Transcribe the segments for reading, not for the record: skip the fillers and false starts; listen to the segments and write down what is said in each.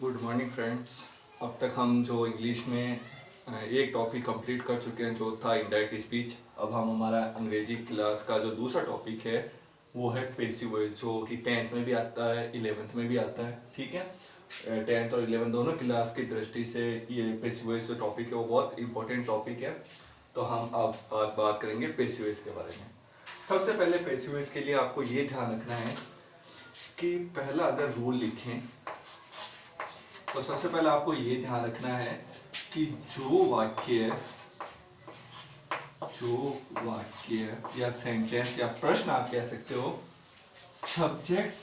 Good morning friends. अब तक हम जो इंग्लिश में एक टॉपिक कंप्लीट कर चुके हैं जो था इनडायरेक्ट स्पीच। अब हम हमारा अंग्रेजी क्लास का जो दूसरा टॉपिक है वो है पेसिव वॉइस, जो कि 10th में भी आता है 11th में भी आता है। ठीक है, 10th और 11th दोनों क्लास की दृष्टि से ये पेसिव वॉइस जो टॉपिक है वो बहुत इंपॉर्टेंट टॉपिक है। तो हम अब आज बात करेंगे पेसिव वॉइस के बारे में। सबसे पहले पेसिव वॉइस के लिए आपको ये ध्यान रखना है कि पहला अगर रूल लिखें तो सबसे पहले आपको ये ध्यान रखना है कि जो वाक्य या सेंटेंस या प्रश्न आप कह सकते हो सब्जेक्ट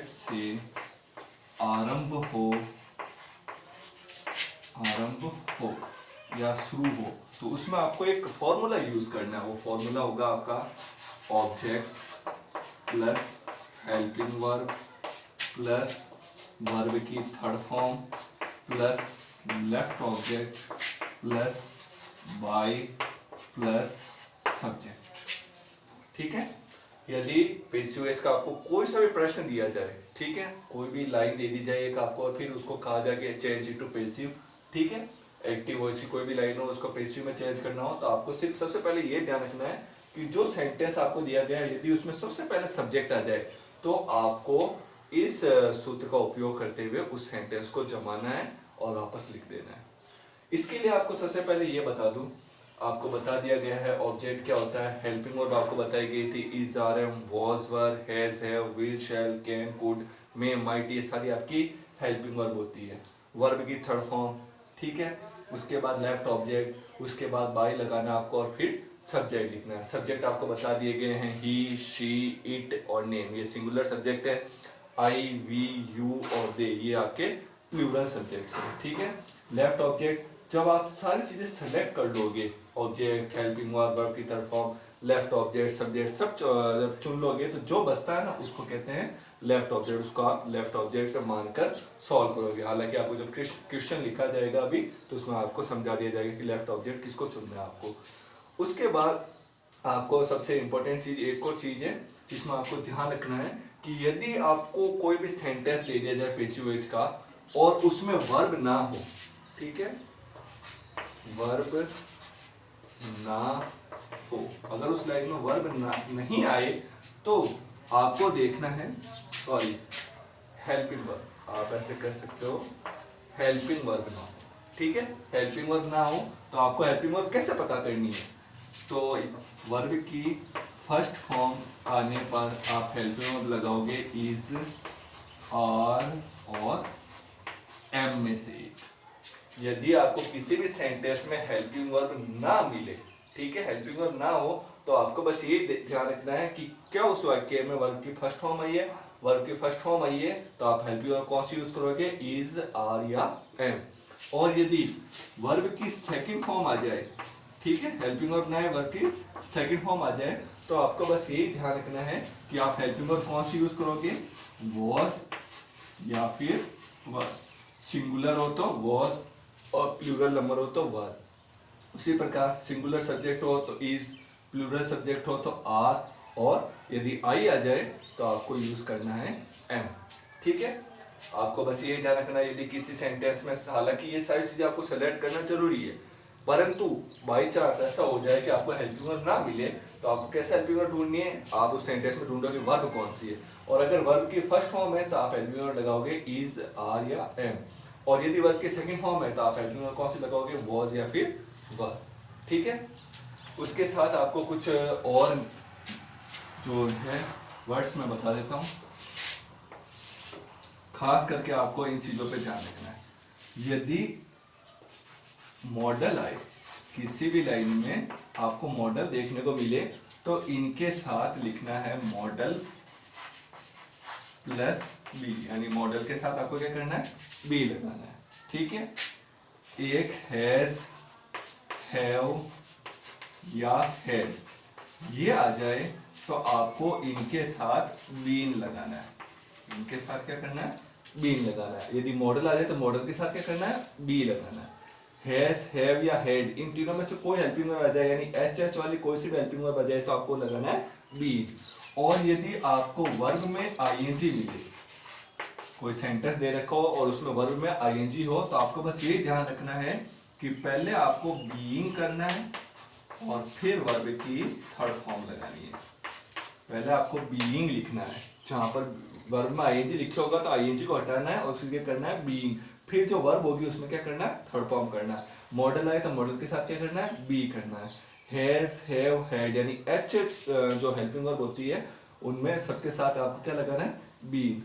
से आरंभ हो या शुरू हो, तो उसमें आपको एक फॉर्मूला यूज करना है। वो फॉर्मूला होगा आपका object plus helping verb plus verb की third form plus left object plus by plus subject. ठीक है, यदि पेसिव वॉइस का आपको कोई सा भी प्रश्न दिया जाए, ठीक है, कोई भी लाइन दे दी जाए एक आपको और फिर उसको कहा जाए कि चेंज इनटू पेसिव, ठीक है, एक्टिव वॉइस की कोई भी लाइन हो उसको पेसिव में चेंज करना हो, तो आपको सिर्फ सबसे पहले ये ध्यान रखना है कि जो सेंटेंस आपको दिया गया है यदि उसमें सबसे पहले सब्जेक्ट आ जाए तो आपको इस सूत्र का उपयोग करते हुए उस सेंटेंस को जमाना है और वापस लिख देना है। इसके लिए आपको सबसे पहले ये बता दूं, आपको बता दिया गया है ऑब्जेक्ट क्या होता है। हेल्पिंग वर्ब आपको बताई गई थी is, are, am, was, were, has, have, will, shall, can, could, may, might, ये सारी आपकी हेल्पिंग वर्ब होती है। वर्ब की थर्ड फॉर्म, ठीक है, उसके बाद लेफ्ट ऑब्जेक्ट, उसके बाद बाय लगाना आपको और फिर सब्जेक्ट लिखना है। सब्जेक्ट आपको बता दिए गए हैं ही, शी, इट और नेम, ये सिंगुलर सब्जेक्ट है। आई, वी, यू और दे, ये आपके प्लूरल सब्जेक्ट्स हैं। ठीक है, लेफ्ट ऑब्जेक्ट, जब आप सारी चीजें सेलेक्ट कर लोगे, ऑब्जेक्ट, हेल्पिंग वर्ब, वर्ब की third form, left object, subject सब जब चुन लोगे तो जो बचता है ना उसको कहते हैं लेफ्ट ऑब्जेक्ट। उसको आप लेफ्ट ऑब्जेक्ट मानकर सॉल्व करोगे। हालांकि आपको जब क्वेश्चन लिखा जाएगा अभी तो उसमें आपको समझा दिया जाएगा कि लेफ्ट ऑब्जेक्ट किसको चुनना है आपको। उसके बाद आपको सबसे इंपॉर्टेंट चीज एक और चीज है जिसमें आपको ध्यान रखना है कि यदि आपको कोई भी सेंटेंस ले दिया जाए पेसिव वॉइस का और उसमें वर्ब ना हो, ठीक है, वर्ब ना हो, अगर उस लाइन में वर्ब नहीं आए तो आपको देखना है, सॉरी, हेल्पिंग वर्ब, आप ऐसे कर सकते हो, हेल्पिंग वर्ब ना हो। ठीक है, हेल्पिंग वर्ब ना हो तो आपको हेल्पिंग वर्ब कैसे पता करनी है, तो वर्ब की फर्स्ट फॉर्म आने पर आप हेल्पिंग वर्ब लगाओगे इज, आर और एम में से एक। यदि आपको किसी भी सेंटेंस में हेल्पिंग वर्ब ना मिले, ठीक है, हेल्पिंग वर्ब ना हो, तो आपको बस ये ध्यान रखना है कि क्या उस वाक्य में वर्ब की फर्स्ट फॉर्म आई है। वर्ब की फर्स्ट फॉर्म आई है तो आप हेल्पिंग वर्ब कौन सी यूज करोगे, इज, आर या एम। और यदि वर्ब की सेकंड फॉर्म आ जाए, ठीक है, हेल्पिंग वर्ब ना है, वर्ब की सेकंड फॉर्म आ जाए, तो आपको बस यही ध्यान रखना है कि आप हेल्पिंग वर्ब कौन सी यूज करोगे, वॉज या फिर वर। सिंगुलर हो तो वॉज और प्लूरल नंबर हो तो वर। उसी प्रकार सिंगुलर सब्जेक्ट हो तो इज, प्लूरल सब्जेक्ट हो तो आर, और यदि आई आ जाए तो आपको यूज करना है एम। ठीक है, आपको बस ये ध्यान रखना है यदि किसी सेंटेंस में, हालांकि ये सारी चीजें आपको सेलेक्ट करना जरूरी है, परंतु बाई चांस ऐसा हो जाए कि आपको हेल्पिंग वर्ब ना मिले तो आपको कैसे हेल्पिंग वर्ब ढूंढनी है, आप उस सेंटेंस में ढूंढोगे वर्ब कौन सी है, और अगर वर्ब की फर्स्ट फॉर्म है तो आप हेल्पिंग वर्ब लगाओगे इज, आर या एम, और यदि वर्ब की सेकंड फॉर्म है तो आप हेल्पिंग वर्ब कौन सी लगाओगे, वॉज या फिर वर। ठीक है, उसके साथ आपको कुछ और जो है वर्ड्स में बता देता हूं, खास करके आपको इन चीजों पे ध्यान रखना है। यदि मॉडल आए किसी भी लाइन में, आपको मॉडल देखने को मिले तो इनके साथ लिखना है मॉडल प्लस बी, यानी मॉडल के साथ आपको क्या करना है, बी लगाना है। ठीक है, एक हैज, हैव या हैड ये आ जाए तो आपको इनके साथ बीन लगाना है। इनके साथ क्या करना है, बीन लगाना है। यदि मॉडल आ जाए तो मॉडल के साथ क्या करना है, बी लगाना है। हैज, हैव या हैड, इन तीनों में से कोई हेल्पिंग वर्ब आ जाए, यानी एच एच वाली कोई सी भी हेल्पिंग वर्ब आ जाए तो आपको लगाना है बी। और यदि आपको वर्ब में आईएनजी मिले, कोई सेंटेंस दे रखा हो और उसमें वर्ब में आईएनजी हो, तो आपको बस यही ध्यान रखना है कि पहले आपको बीइंग करना है और फिर वर्ब की थर्ड फॉर्म लगानी है। पहले आपको बीइंग लिखना है, जहां पर वर्ब में आईएनजी लिखा होगा तो आईएनजी को हटाना है और फिर क्या करना है, बीइंग। फिर जो वर्ब होगी उसमें क्या करना है, थर्ड फॉर्म करना है। मॉडल आए तो मॉडल के साथ क्या करना है, बी करना है। हैज, हैव, हैड, यानी एच जो हेल्पिंग वर्ब होती है उनमें सबके साथ आपको क्या लगाना है, बीइंग।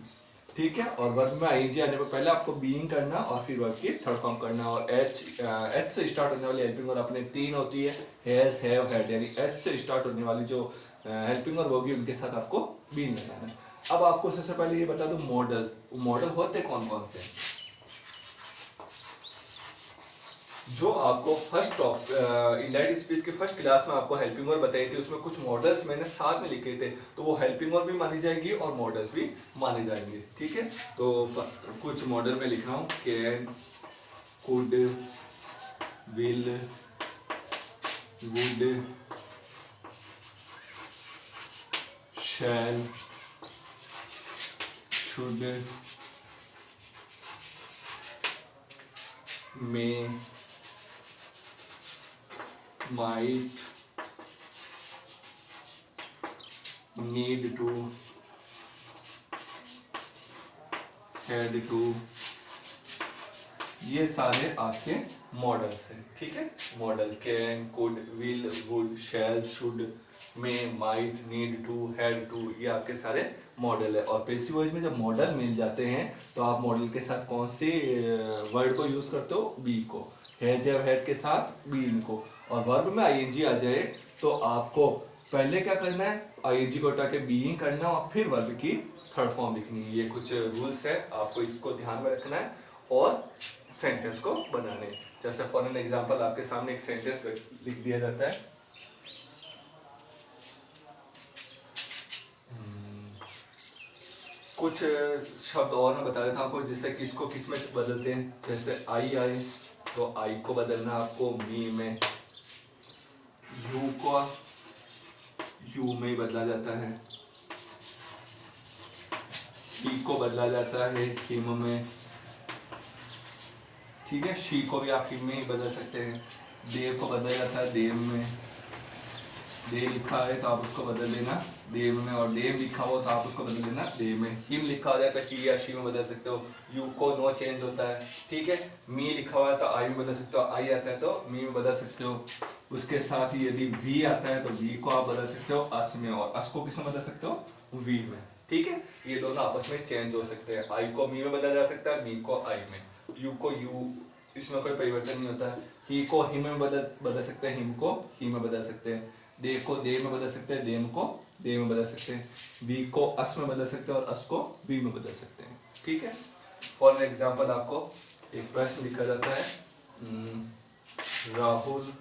ठीक है, और वर्ब में आईएनजी आने पर पहले आपको बीइंग करना और फिर वर्ब की थर्ड फॉर्म करना। और एच से स्टार्ट होने वाली हेल्पिंग वर्ब अपने 3 होती है, हैज, हैव, हैड, यानी एच से स्टार्ट होने वाली जो हेल्पिंग वर्ब होगी उनके साथ आपको बीइंग लगाना है। अब आपको सबसे पहले ये बता दूं मॉडल्स, मॉडल होते कौन कौन से। जो आपको फर्स्ट इनडायरेक्ट स्पीच की फर्स्ट क्लास में आपको हेल्पिंग वर्ब बताई थी, उसमें कुछ मॉडल्स मैंने साथ में लिखे थे, तो वो हेल्पिंग वर्ब भी मानी जाएगी और मॉडल्स भी माने जाएंगे। ठीक है, तो कुछ मॉडल में लिख रहा हूँ, can, could, will, would, shall, should, may, might, need to, had to, ये सारे आपके मॉडल्स हैं। ठीक है, model can, could, will, would, shall, should, may, might, need to, had to, ये आपके सारे मॉडल है। और पैसिव वॉइस में जब मॉडल मिल जाते हैं तो आप मॉडल के साथ कौन सी वर्ड को यूज करते हो, बी को। हैज या हैड के साथ बीइंग को। और वर्ब में आईएनजी आ जाए तो आपको पहले क्या करना है, आईएनजी को हटा के बीइंग करना और फिर वर्ब की थर्ड फॉर्म लिखनी है। ये कुछ रूल्स है, आपको इसको ध्यान में रखना है और सेंटेंस को बनाने। जैसे फॉर एन एग्जांपल आपके सामने एक सेंटेंस लिख दिया जाता है, कुछ शब्द और मैं बता देता हूँ आपको, जिससे किसको किस में बदलते हैं। जैसे आई आए तो आई को बदलना आपको मी में, यू को यू में बदला जाता है, ही को बदला जाता है हिम में। ठीक है, शी को भी आप हिम में ही बदल सकते हैं। देव को बदला जाता है देव में, देव लिखा है तो आप उसको बदल देना देव में, और देव लिखा हो तो आप उसको बदल देना देव में। हिम लिखा हो जाए तो ही या शी में बदल सकते हो। यू को नो चेंज होता है। ठीक है, मी लिखा हुआ है तो आई में बदल सकते हो, आई आता है तो मी में बदल सकते हो। उसके साथ ही यदि वी आता है तो वी को आप बदल सकते हो अस में, और अस को किस में बदल सकते हो, वी में। ठीक है, ये दोनों आपस में चेंज हो सकते हैं। आई को मी में बदला जा सकता है, मी को आई में। यू को यू, इसमें कोई परिवर्तन नहीं होता है। ही को हिम में बदल सकते हैं, हिम को ही में बदल सकते हैं। देव को देव में बदल सकते हैं, देव को देव में बदल सकते हैं। वी को अस में बदल सकते हैं और अस को वी में बदल सकते हैं। ठीक है, फॉर एग्जाम्पल आपको एक प्रश्न लिखा जाता है, राहुल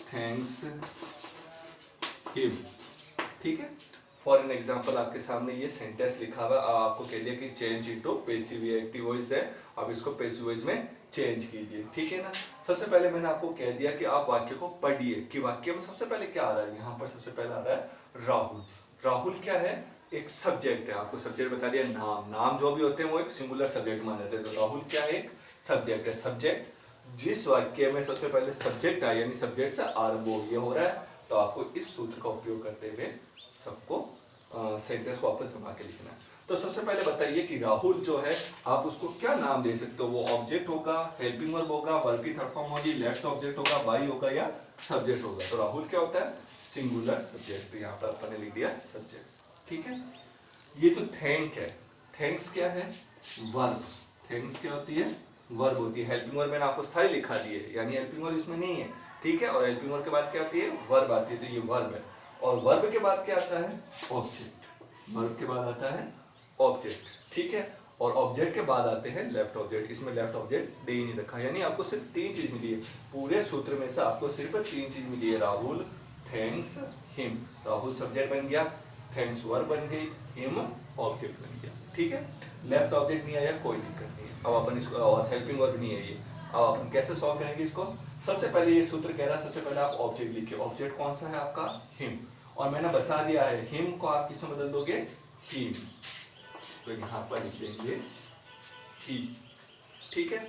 थैंक्स हिम। ठीक है, फॉर एन एग्जाम्पल आपके सामने ये सेंटेंस लिखा हुआ है, आपको कह दिया कि change into passive active voice है, आप इसको पैसिव वॉइस में चेंज कीजिए। ठीक है ना। सबसे पहले मैंने आपको कह दिया कि आप वाक्य को पढ़िए कि वाक्य में सबसे पहले क्या आ रहा है। यहाँ पर सबसे पहले आ रहा है राहुल। राहुल क्या है, एक सब्जेक्ट है। आपको सब्जेक्ट बता दिया, नाम। नाम जो भी होते हैं वो एक सिंगुलर सब्जेक्ट माने जाते हैं, तो राहुल क्या है, एक सब्जेक्ट है। सब्जेक्ट जिस वाक्य में सबसे पहले सब्जेक्ट आए यानी सब्जेक्ट से आरंभ हो रहा है, तो आपको इस सूत्र का उपयोग करते हुए सबको सेंटेंस को वापस जमा के लिखना है। तो सबसे पहले बताइए कि राहुल जो है आप उसको क्या नाम दे सकते हो। वो ऑब्जेक्ट होगा, हेल्पिंग वर्ब होगा, वर्ब की थर्ड फॉर्म होगी, लेफ्ट ऑब्जेक्ट होगा, बाई होगा या सब्जेक्ट होगा। तो राहुल क्या होता है, सिंगुलर सब्जेक्ट। तो यहाँ पर अपन ने लिख दिया सब्जेक्ट। ठीक है, ये जो थैंक है, थैंक्स क्या है, वर्ब। थैंक्स क्या होती है, वर्ब होती है। हेल्पिंग वर्ब मैंने आपको सारी लिखा दी है, यानी हेल्पिंग वर्ब इसमें नहीं है। ठीक है, और हेल्पिंग वर्ब के बाद क्या आती है, वर्ब आती है, तो ये वर्ब है। और वर्ब के बाद क्या आता है, ऑब्जेक्ट। वर्ब के बाद आता है ऑब्जेक्ट। ठीक है, और ऑब्जेक्ट के बाद आते हैं लेफ्ट ऑब्जेक्ट। इसमें लेफ्ट ऑब्जेक्ट दे ही नहीं रखा, यानी आपको सिर्फ 3 चीज मिली है पूरे सूत्र में से, आपको सिर्फ 3 चीज मिली है, Rahul, thanks, him. Rahul subject बन गया, थैंक्स वर्ब बन गई, हिम ऑब्जेक्ट बन गया। ठीक है, लेफ्ट ऑब्जेक्ट नहीं आया कोई दिक्कत नहीं। अब अपन इसको, और हेल्पिंग वर्ब नहीं है ये, अब अपन कैसे सॉल्व करेंगे इसको? सबसे पहले ये सूत्र कह रहा है, सबसे पहले आप ऑब्जेक्ट लिखिए। ऑब्जेक्ट कौन सा है आपका? हिम। और मैंने बता दिया है हिम को आप किसमें बदल दोगे? हिम। तो यहाँ पर लिख लेंगे ही। ठीक है।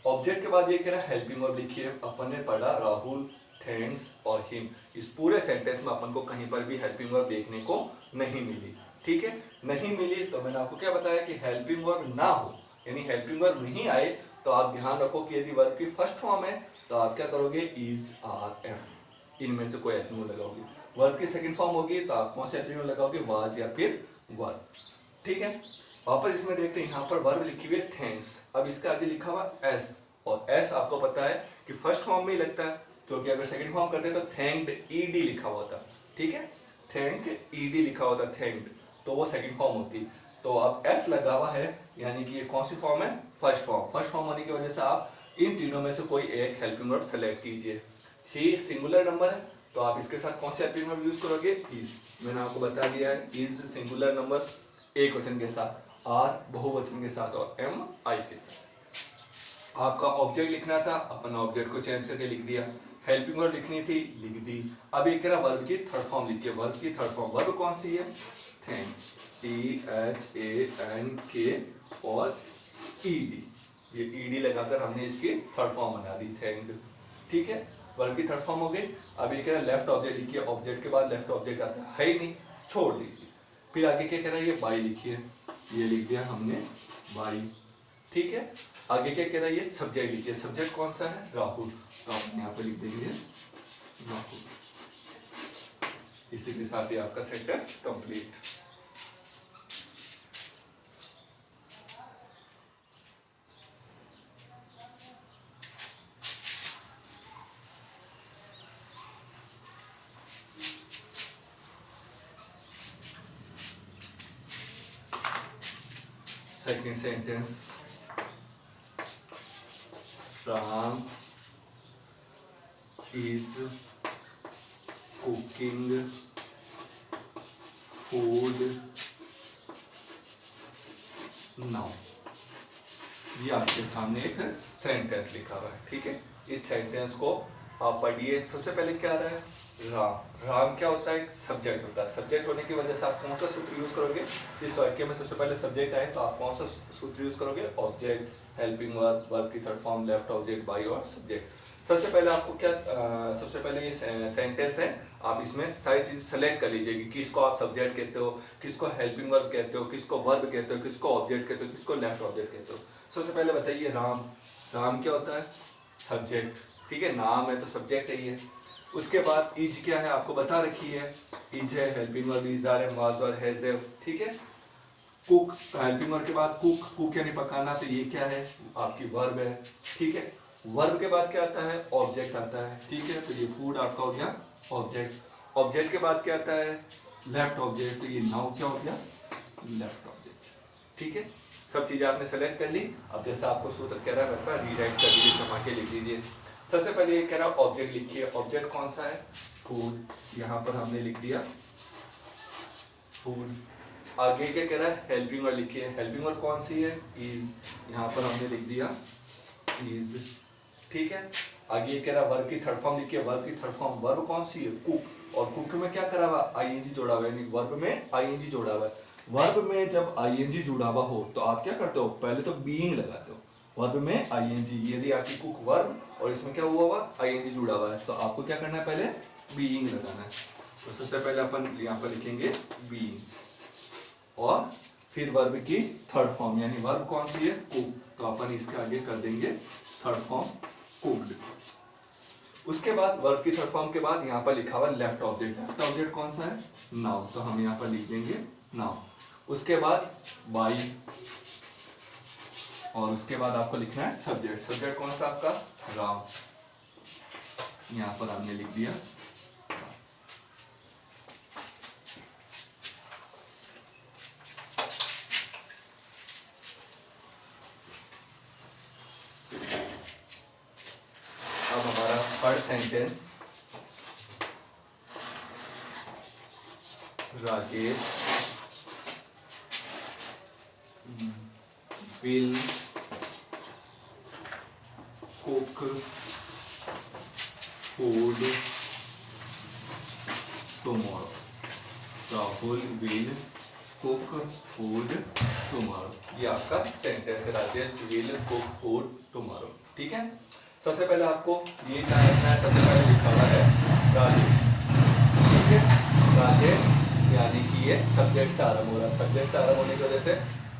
ऑब्जेक्ट के बाद ये कह रहा है हेल्पिंग वर्ब लिखिए। अपन ने पढ़ा राहुल, थैंक्स और हिम। इस पूरे सेंटेंस में अपन को कहीं पर भी हेल्पिंग वर्ब देखने को नहीं मिली। ठीक है, नहीं मिली तो मैंने आपको क्या बताया कि हेल्पिंग वर्ब ना हो, यानी हेल्पिंग वर्ब नहीं आए तो आप ध्यान रखो कि यदि वर्ब की फर्स्ट फॉर्म है तो आप क्या करोगे? इज, आर, एम, इनमें से कोई हेल्पिंग वर्ब लगाओगे। वर्ब की सेकंड फॉर्म होगी तो आप कौन से हेल्पिंग वर्ब लगाओगे? वाज या फिर वर्ब। ठीक है, वापस इसमें देखते हैं। यहाँ पर वर्ब लिखी हुई है थैंक्स। अब इसके आगे लिखा हुआ एस, और एस आपको पता है कि फर्स्ट फॉर्म में ही लगता है, क्योंकि अगर सेकंड फॉर्म करते तो थैंक्ड ईडी लिखा हुआ था। ठीक है, थैंक ईडी लिखा हुआ था, थैंक्ड, तो वो सेकंड फॉर्म होती। तो अब एस लगा हुआ है, यानी कि ये कौन सी फॉर्म है? First form. फर्स्ट फॉर्म होने की वजह से आप इन तीनों में से कोई एक हेल्पिंग वर्ब सेलेक्ट कीजिए। ही सिंगुलर नंबर है तो आप इसके साथ कौन सी हेल्पिंग वर्ब यूज करोगे? इज। मैंने आपको बता दिया है इज सिंगुलर नंबर एक वचन के साथ, आर बहुवचन के साथ और एम आई के साथ। आपका ऑब्जेक्ट लिखना था, अपन ऑब्जेक्ट को चेंज करके लिख दिया। हेल्पिंग वर्ब लिखनी थी, लिख दी। अब ये कह रहा वर्ब की थर्ड फॉर्म लिखिए। वर्ब की थर्ड फॉर्म, वर्ब कौन सी है? थैंक, THANK और ईडी। ये ईडी लगाकर हमने इसकी थर्ड फॉर्म बना दी, थैंक। ठीक है, वर्ब की थर्ड फॉर्म हो गई। अब ये कह रहा लेफ्ट ऑब्जेक्ट लिखिए। ऑब्जेक्ट के बाद लेफ्ट ऑब्जेक्ट आता है ही नहीं, छोड़ दीजिए। फिर आगे क्या कह रहा है? ये बाई लिखिए। ये लिख दिया हमने बाई। ठीक है, आगे क्या कह रहा है? ये सब्जेक्ट लिखिए। सब्जेक्ट कौन सा है? राहुल, तो आप यहाँ पे लिख देंगे राहुल। इसी के साथ ही आपका sentence complete. Second sentence, Ram is cooking food now. ये आपके सामने एक सेंटेंस लिखा हुआ है। ठीक है, इस सेंटेंस को आप पढ़िए। सबसे पहले क्या आ रहा है? राम। राम क्या होता है? एक सब्जेक्ट होता है। सब्जेक्ट होने की वजह से आप कौन सा सूत्र यूज करोगे? जिस वाक्य में सबसे पहले सब्जेक्ट आए तो आप कौन सा सूत्र यूज करोगे? ऑब्जेक्ट, हेल्पिंग वर्ब, वर्ब की third form, left object, by और सब्जेक्ट। सबसे पहले आपको क्या सबसे पहले ये सेंटेंस है, आप इसमें सारी चीज सेलेक्ट कर लीजिए कि किसको आप सब्जेक्ट कहते हो, किसको हेल्पिंग वर्ब कहते हो, किसको वर्ब कहते हो, किसको ऑब्जेक्ट कहते हो, किसको लेफ्ट ऑब्जेक्ट कहते हो। सबसे पहले बताइए राम। राम क्या होता है? सब्जेक्ट। ठीक है, नाम है तो सब्जेक्ट है ये। उसके बाद इज क्या है? आपको बता रखी है, इज है, helping verb is, are, am, was और हैज है। ठीक है, कुक, हेल्पिंग वर्ब के बाद कुक, कुक यानी पकाना, तो ये क्या है? आपकी वर्ब है। ठीक है, वर्ब के बाद क्या आता है? ऑब्जेक्ट आता है। ठीक है, तो ये फूड आपका हो गया ऑब्जेक्ट। ऑब्जेक्ट के बाद क्या आता है? लेफ्ट ऑब्जेक्ट, तो ये नाउ क्या हो गया? Left object. ठीक है, सब चीजें आपने सेलेक्ट कर ली। अब जैसा आपको सूत्र कह रहा है वैसा रीराइट कर दीजिए, चमा के लिख दीजिए। सबसे पहले ये कह रहा है ऑब्जेक्ट लिखिए। ऑब्जेक्ट कौन सा है? फूड, यहाँ पर हमने लिख दिया फूड। आगे क्या कह रहा है? हेल्पिंग वर्ब लिखिए। हेल्पिंग वर्ब कौन सी है? इज, यहाँ पर हमने लिख दिया इज। ठीक है, आगे कह रहा है वर्ब की थर्ड फॉर्म लिखिए। वर्ब की थर्ड फॉर्म, वर्ब कौन सी है? कुक, और कुक में क्या करा हुआ? आईएनजी जोड़ा हुआ है, यानी वर्ब में आईएनजी जोड़ा हुआ है। वर्ब में जब आईएनजी जुड़ा हुआ हो तो आप क्या करते हो? पहले तो बीइंग लगाते हो। वर्ब में आईएनजी, यदि आपकी कुक वर्ब और इसमें क्या हुआ आईएनजी जुड़ा हुआ है तो आपको क्या करना है? पहले बीइंग लगाना है। तो सबसे पहले अपन यहाँ पर लिखेंगे बीइंग, और फिर वर्ब की थर्ड फॉर्म, यानी वर्ब कौन सी है? कुक, तो अपन इसके आगे कर देंगे थर्ड फॉर्म कुक्ड। उसके बाद वर्ब की थर्ड फॉर्म के बाद यहाँ पर लिखा हुआ लेफ्ट ऑब्जेक्ट। लेफ्ट ऑब्जेक्ट कौन सा है? नाउ, तो हम यहाँ पर लिख देंगे नाउ। उसके बाद बाई, और उसके बाद आपको लिखना है सब्जेक्ट। सब्जेक्ट कौन सा आपका? राम, यहाँ पर हमने लिख दिया। अब हमारा third sentence, Rajesh will cook food tomorrow. Rahul will cook food tomorrow. ये आपका सेंटेंस है, Rajesh will cook food tomorrow. ठीक है, सबसे पहले आपको ये क्या लिखना है, सबसे पहले लिखा हुआ है राजेश। ठीक है, राजेश यानी कि ये सब्जेक्ट से आरंभ हो रहा है। सब्जेक्ट से आरंभ होने की वजह से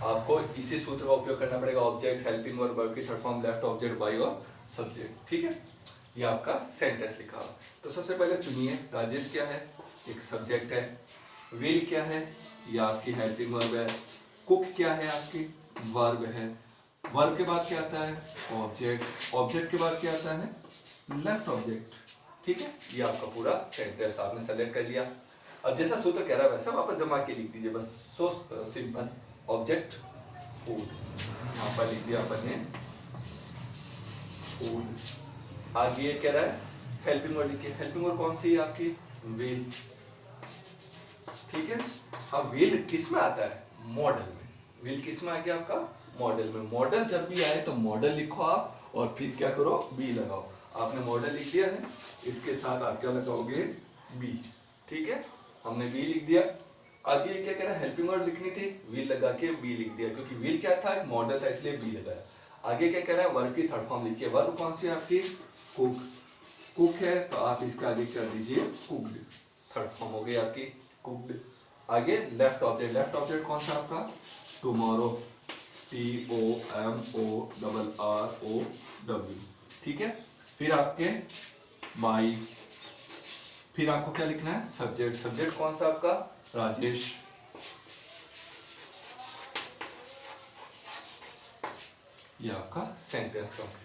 आपको इसी सूत्र का उपयोग करना पड़ेगा। ऑब्जेक्ट, हेल्पिंग वर्ब, वर्ब की third form, left object, by और सब्जेक्ट। ठीक है, ये आपका सेंटेंस लिखा हुआ। तो सबसे पहले चुनिए, राजेश क्या है, एक सब्जेक्ट है। विल क्या है, ये आपकी हेल्पिंग वर्ब है। कुक क्या है, आपकी वर्ब है। वर्ब के बाद क्या आता है, ऑब्जेक्ट। ऑब्जेक्ट के बाद क्या आता है, लेफ्ट ऑब्जेक्ट। ठीक है, ये आपका पूरा सेंटेंस आपने सेलेक्ट कर लिया। अब जैसा सूत्र कह रहा है वैसा वापस जमा के लिख दीजिए, बस सो सिंपल। ऑब्जेक्ट फूड, यहाँ पर लिख दिया अपन ने फूड। आगे ये कह रहा है हेल्पिंग वर्ड लिखिए। हेल्पिंग वर्ड कौन सी है आपकी, विल। ठीक है, अब विल किस में आता है, मॉडल में। विल किस में आ गया आपका, मॉडल में। मॉडल जब भी आए तो मॉडल लिखो आप, और फिर क्या करो, बी लगाओ। आपने मॉडल लिख दिया है, इसके साथ आप क्या लगाओगे, बी। ठीक है, हमने बी लिख दिया। आगे क्या कह रहा है, हेल्पिंग वर्ड लिखनी थी, विल लगा के बी लिख दिया, क्योंकि विल क्या था, मॉडल था, इसलिए बी लगाया। आगे क्या कह रहा है, वर्ब की थर्ड फॉर्म लिखिए। वर्ब कौन सी है आपकी, कुक। कुक है तो आप इसका आगे कर दीजिए कुक्ड, थर्ड फॉर्म हो गई आपकी कुक्ड। आगे लेफ्ट ऑब्जेक्ट। लेफ्ट ऑब्जेक्ट कौन सा आपका, टुमारो, TOMORROW। ठीक है, फिर आपके बाई। फिर आपको क्या लिखना है, सब्जेक्ट। सब्जेक्ट कौन सा आपका, राजेश। ये आपका sentence complete.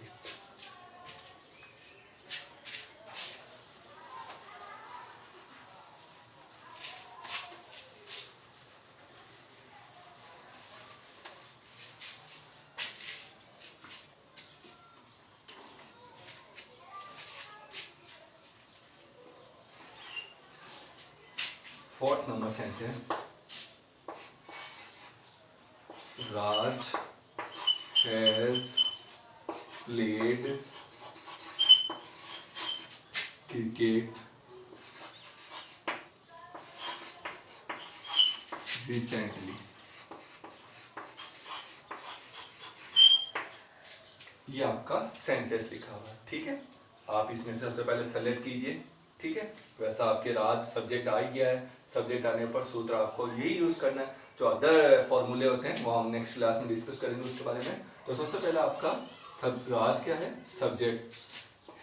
Fourth number sentence, Raj has played cricket recently. ये आपका सेंटेंस लिखा हुआ है। ठीक है, आप इसमें से सबसे पहले सेलेक्ट कीजिए। ठीक है, वैसा आपके राज सब्जेक्ट आ ही गया है। सब्जेक्ट आने पर सूत्र आपको यही यूज करना है। जो अदर फॉर्मूले होते हैं वो हम नेक्स्ट क्लास में डिस्कस करेंगे उसके बारे में। तो सबसे पहले आपका सब राज क्या है, सब्जेक्ट।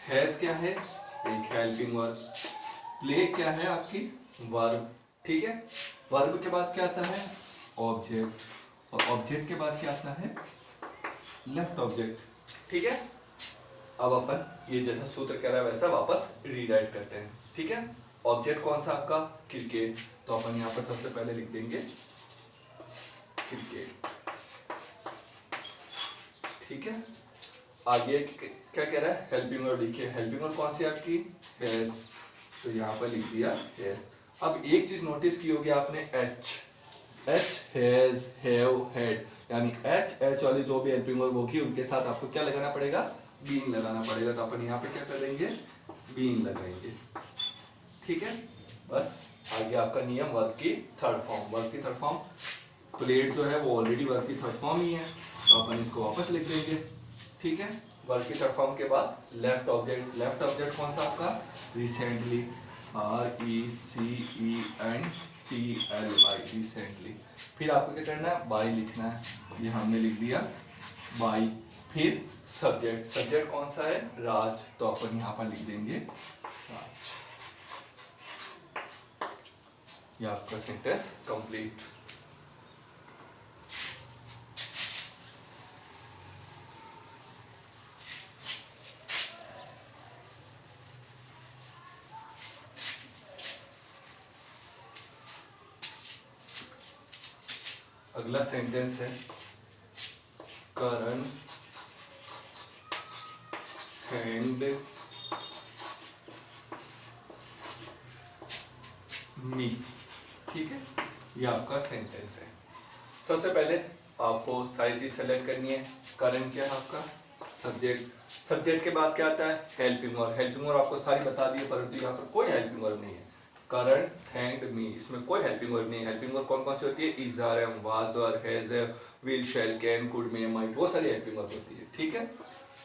हैज क्या है, एक हेल्पिंग वर्ब। प्ले क्या है आपकी, वर्ब। ठीक है, वर्ब के बाद क्या आता है, ऑब्जेक्ट। और ऑब्जेक्ट के बाद क्या आता है, लेफ्ट ऑब्जेक्ट। ठीक है, अब अपन ये जैसा सूत्र कह रहा है वैसा वापस रीराइट करते हैं। ठीक है, ऑब्जेक्ट कौन सा आपका, क्रिकेट। तो अपन यहाँ पर सबसे पहले लिख देंगे क्रिकेट। ठीक है, आगे क्या कह रहा है, हेल्पिंग वर्ब लिखिए। हेल्पिंग वर्ब कौन सी आपकी, हैज। तो यहाँ पर लिख दिया हैज। अब एक चीज नोटिस की होगी आपने, H. H, has, have, had, यानी एच वाली जो भी हेल्पिंग वर्ब होगी उनके साथ आपको क्या लगाना पड़ेगा, बीइंग लगाना पड़ेगा। तो अपन यहाँ पे क्या करेंगे, बीइंग लगाएंगे। ठीक है, बस आगे आपका नियम, वर्ब की थर्ड फॉर्म। वर्ब की थर्ड फॉर्म, प्लेड जो है वो ऑलरेडी वर्ब की थर्ड फॉर्म ही है, तो अपन इसको वापस लिख देंगे। ठीक है, वर्ब की थर्ड फॉर्म के बाद लेफ्ट ऑब्जेक्ट। लेफ्ट ऑब्जेक्ट कौन सा आपका, रिसेंटली, RECENTLY, रिसेंटली। फिर आपको क्या करना है, बाई लिखना है, ये हमने लिख दिया बाई। फिर सब्जेक्ट। सब्जेक्ट कौन सा है, राज। तो अपन यहाँ पर लिख देंगे राज। ये आपका सेंटेंस कंप्लीट। अगला सेंटेंस है, करण हैंड मी। ठीक है, ये आपका सेंटेंस है। सबसे पहले आपको सारी चीज सेलेक्ट करनी है। करण क्या है आपका, सब्जेक्ट। सब्जेक्ट के बाद क्या आता है, हेल्पिंग वर्ब। हेल्पिंग वर्ब आपको सारी बता दी है, परंतु यहाँ पर कोई हेल्पिंग वर्ब नहीं है। करंट, थैंक्ड, मी, इसमें कोई हेल्पिंग वर्ब नहीं है। हेल्पिंग वर्ब कौन कौन सी होती है, is are, am, was are, has, will, shall, can, could, may, might, वो सारी हेल्पिंग वर्ब होती है। ठीक है,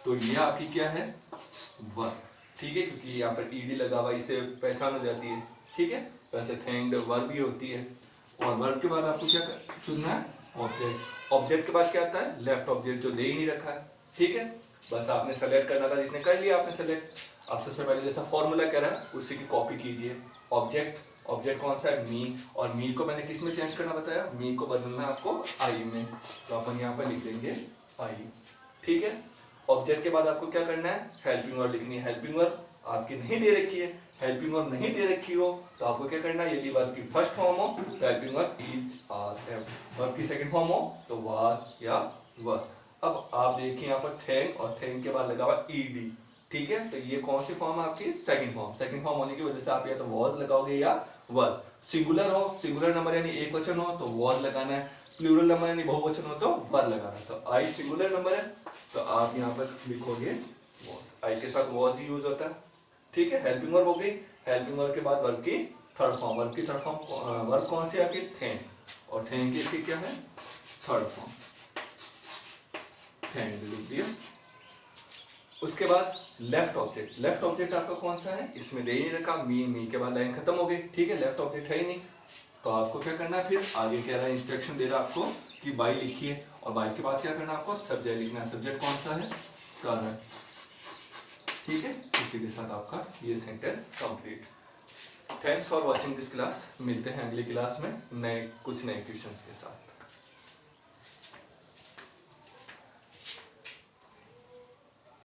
तो ये आपकी क्या है, वर्ब। ठीक है, क्योंकि यहाँ पर ईडी लगा हुआ, इससे पहचान हो जाती है। ठीक है, वैसे थैंक्ड वर्ब भी होती है। और वर्ब के बाद आपको क्या चुनना है, ऑब्जेक्ट। ऑब्जेक्ट के बाद क्या आता है, लेफ्ट ऑब्जेक्ट, जो दे ही नहीं रखा है। ठीक है, बस आपने सेलेक्ट करना था, जितने कर लिया आपने सेलेक्ट। आप सबसे पहले जैसा फॉर्मूला कह रहा है उसी की कॉपी कीजिए। ऑब्जेक्ट, ऑब्जेक्ट कौन सा है, मी, और मी को मैंने किस में चेंज करना बताया, मी को बदलना है आपको आई में, तो अपन यहाँ पर लिख देंगे आई। ठीक है, ऑब्जेक्ट के बाद आपको क्या करना है, हेल्पिंग वर्ब लिखनी है। हेल्पिंग वर्ब आपकी नहीं दे रखी है, हेल्पिंग वर्ब नहीं दे रखी हो तो आपको क्या करना है, यदि वर्ब की फर्स्ट फॉर्म हो तो helping verb is, are, am, verb की सेकंड फॉर्म हो तो वाज या वर। अब आप देखिए यहाँ पर थैंक, और थैंक के बाद लगा हुआ ईडी। ठीक है, तो ये कौन सी फॉर्म है आपकी, सेकंड फॉर्म। सेकंड फॉर्म होने की वजह से आप या तो वाज लगाओगे या वर। सिंगुलर हो, सिंगुलर नंबर यानी एक वचन हो तो वाज लगाना है, प्लूरल नंबर यानी बहुवचन हो तो वर लगाना है। तो आई सिंगुलर नंबर है तो आप यहाँ पर लिखोगे वाज, आई के साथ वाज ही यूज होता है। ठीक है, हेल्पिंग वर्ब हो गई। हेल्पिंग वर्ब के बाद वर्ब की थर्ड फॉर्म, वर्ब की थर्ड फॉर्म वर्ब कौन सी आपकी, थैंक, और थैंक की क्या है, थर्ड फॉर्म, थैंक लिख दिया। उसके बाद लेफ्ट ऑब्जेक्ट। लेफ्ट ऑब्जेक्ट आपका कौन सा है, इसमें दे ही नहीं रखा, मी, मी के बाद लाइन खत्म हो गई। ठीक है, लेफ्ट ऑब्जेक्ट है ही नहीं, तो आपको क्या करना है, फिर आगे कह रहा है, इंस्ट्रक्शन दे रहा है आपको कि बाई लिखिए, और बाई के बाद क्या करना है आपको, सब्जेक्ट लिखना है। सब्जेक्ट कौन सा है, कारण। ठीक है, इसी के साथ आपका ये sentence complete. Thanks for watching this class. मिलते हैं अगली क्लास में कुछ नए क्वेश्चंस के साथ।